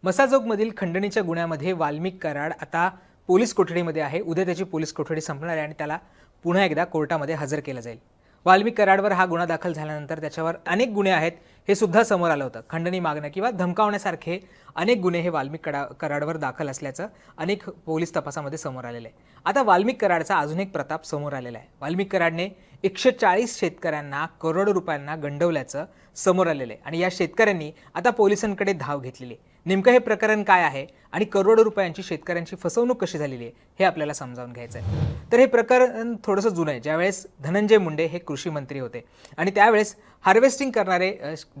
मसाजोगमधील खंडणीच्या गुन्ह्यामध्ये वाल्मिक कराड आता पोलीस कोठडीमध्ये आहे। उद्या त्याची पोलीस कोठडी संपणार आहे आणि त्याला पुन्हा एकदा कोर्टामध्ये हजर केलं जाईल। वाल्मिक कराडवर हा गुन्हा दाखल झाल्यानंतर त्याच्यावर अनेक गुन्हे आहेत हे सुद्धा समोर आलं होतं। खंडणी मागणं किंवा धमकावण्यासारखे अनेक गुन्हे हे वाल्मिक कराडवर दाखल असल्याचं अनेक पोलीस तपासामध्ये समोर आलेलं आहे। आता वाल्मिक कराडचा अजून एक प्रताप समोर आलेला आहे। वाल्मिक कराडने 140 शेतकऱ्यांना करोडो रुपयांना गंडवल्याचं समोर आलेलं आहे आणि या शेतकऱ्यांनी आता पोलिसांकडे धाव घेतलेली आहे। नेमकं हे प्रकरण काय आहे आणि करोडो रुपयांची शेतकऱ्यांची फसवणूक कशी झालेली आहे हे आपल्याला समजावून घ्यायचं आहे। तर हे प्रकरण थोडंसं जुनं आहे। ज्यावेळेस धनंजय मुंडे हे कृषी मंत्री होते आणि त्यावेळेस हार्वेस्टिंग करणारे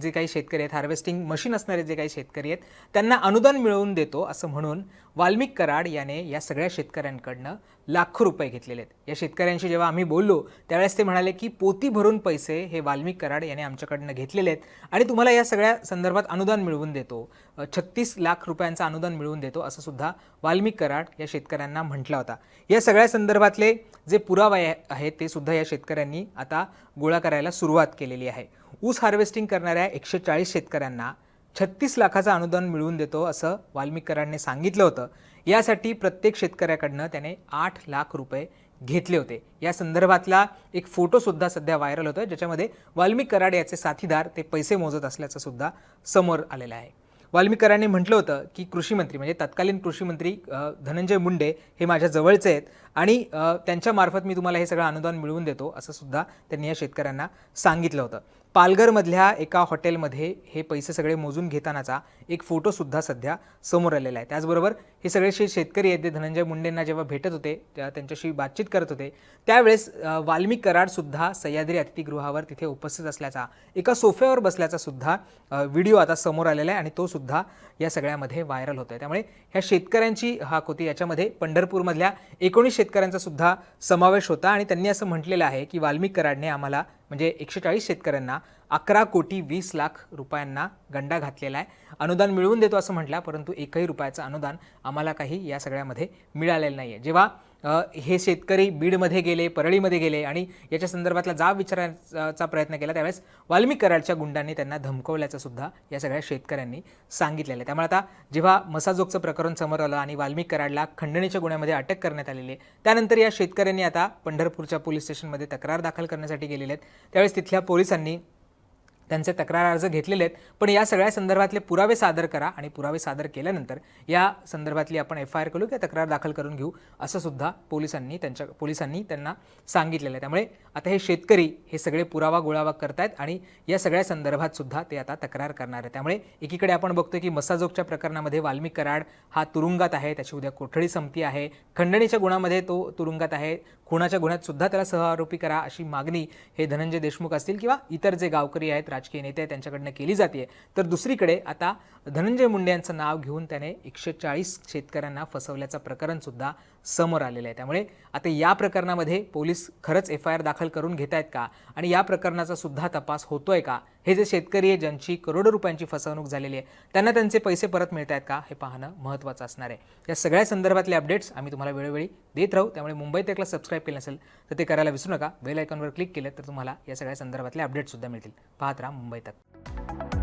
जे काही शेतकरी आहेत, हार्वेस्टिंग मशीन असणारे जे काही शेतकरी आहेत, त्यांना अनुदान मिळवून देतो असं म्हणून वाल्मिक कराड याने या सगळ्या शेतकऱ्यांकडनं लाखो रुपये घेतलेले आहेत। या शेतकऱ्यांशी जेव्हा आम्ही बोललो त्यावेळेस ते म्हणाले की पोती भरून पैसे हे वाल्मिक कराड याने आमच्याकडनं घेतलेले आहेत आणि तुम्हाला या सगळ्या संदर्भात अनुदान मिळवून देतो, 36 लाख रुपयांचं अनुदान मिळवून देतो असं सुद्धा वाल्मिक कराड या शेतकऱ्यांना म्हटला होता। या सगळ्या संदर्भातले जे पुरावे आहेत ते सुद्धा या शेतकऱ्यांनी आता गोळा करायला सुरुवात केलेली आहे। ऊस हार्वेस्टिंग करणाऱ्या 140 शेतकऱ्यांना 36 लाखाचं अनुदान मिळवून देतो असं वाल्मिक कराडने सांगितलं होतं। यासाठी प्रत्येक शेतकऱ्याकडनं त्याने 8 लाख रुपये घेतले होते। या संदर्भातला एक फोटो सुद्धा सध्या व्हायरल होतोय, ज्याच्यामध्ये वाल्मिक कराड याचे साथीदार ते पैसे मोजत असल्याचं सुद्धा समोर आलेलं आहे। वाल्मिक कराडने म्हटलं होतं की कृषी मंत्री म्हणजे तत्कालीन कृषी मंत्री धनंजय मुंडे हे माझ्या जवळचे आहेत आणि त्यांच्या मार्फत मी तुम्हाला हे सगळं अनुदान मिळवून देतो असं सुद्धा त्यांनी या शेतकऱ्यांना सांगितलं होतं। पालघरमधल्या एका हॉटेलमध्ये हे पैसे सगळे मोजून घेतानाचा एक फोटो सुद्धा सध्या समोर आलेला आहे। त्याचबरोबर हे सगळे शेतकरी आहेत ते धनंजय मुंडेंना जेव्हा भेटत होते, त्यांच्याशी बातचीत करत होते, त्यावेळेस वाल्मिक कराड सुद्धा सह्याद्री अतिथीगृहावर तिथे उपस्थित असल्याचा, एका सोफ्यावर बसल्याचा सुद्धा व्हिडिओ आता समोर आलेला आहे आणि तो सुद्धा या सगळ्यामध्ये व्हायरल होतोय। त्यामुळे ह्या शेतकऱ्यांची हाक होती। याच्यामध्ये पंढरपूरमधल्या 19 शेतकऱ्यांचा सुद्धा समावेश होता आणि त्यांनी असं म्हटलेलं आहे की वाल्मिक कराडने आम्हाला म्हणजे 140 शेतकऱ्यांना 11 कोटी 20 लाख रुपयांना गंडा घातलेला आहे। अनुदान मिळवून देतो असं म्हटलं, परंतु एकही रुपयाचं अनुदान आम्हाला काही या सगळ्यामध्ये मिळालेलं नाही आहे। जेव्हा हे शेतकरी बीडमध्ये गेले, परळीमध्ये गेले आणि याच्या संदर्भातला जाब विचारण्याचा प्रयत्न केला, त्यावेळेस वाल्मिक कराडच्या गुंडांनी त्यांना धमकवल्याचं सुद्धा या सगळ्या शेतकऱ्यांनी सांगितलेलं आहे। त्यामुळे आता जेव्हा मसाजोगचं प्रकरण समोर आलं आणि वाल्मिक कराडला खंडणीच्या गुन्ह्यामध्ये अटक करण्यात आलेली आहे, त्यानंतर या शेतकऱ्यांनी आता पंढरपूरच्या पोलीस स्टेशनमध्ये तक्रार दाखल करण्यासाठी गेलेले आहेत। त्यावेळेस तिथल्या पोलिसांनी त्यांचे तक्रार अर्ज घेतलेले आहेत, पण या सगळ्या संदर्भातले पुरावे सादर करा आणि पुरावे सादर केल्यानंतर या संदर्भातली आपण FIR करू किंवा तक्रार दाखल करून घेऊ असं सुद्धा पोलिसांनी त्यांना सांगितलेलं आहे। त्यामुळे आता हे शेतकरी हे सगळे पुरावा गोळावा करतायत आणि या सगळ्या संदर्भात सुद्धा ते आता तक्रार करणार आहे। त्यामुळे एकीकडे आपण बघतोय की मसाजोगच्या प्रकरणामध्ये वाल्मिक कराड हा तुरुंगात आहे, त्याची उद्या कोठडी संपती आहे। खंडणीच्या गुन्ह्यामध्ये तो तुरुंगात आहे, खुनाच्या गुन्ह्यात सुद्धा त्याला सहआरोपी करा अशी मागणी हे धनंजय देशमुख असतील किंवा इतर जे गावकरी आहेत, राजकीय नेते आहेत, त्यांच्याकडनं केली जाते। तर दुसरीकडे आता धनंजय मुंडे यांचं नाव घेऊन त्याने 140 शेतकऱ्यांना फसवल्याचं प्रकरण सुद्धा समोर आलेलं आहे। त्यामुळे आता या प्रकरणामध्ये पोलीस खरंच FIR दाखल करून घेत आहेत का आणि या प्रकरणाचा सुद्धा तपास होतोय का, हे जे शेतकरी आहे ज्यांची करोडो रुपयांची फसवणूक झालेली आहे त्यांना त्यांचे पैसे परत मिळत आहेत का, हे पाहणं महत्त्वाचं असणार आहे। या सगळ्या संदर्भातले अपडेट्स आम्ही तुम्हाला वेळोवेळी देत राहू। त्यामुळे मुंबई तकला सबस्क्राईब केलं नसेल तर ते करायला विसरू नका। बेल आयकॉनवर क्लिक केलं तर तुम्हाला या सगळ्या संदर्भातले अपडेट्स सुद्धा मिळतील। पाहत राहा मुंबई तक।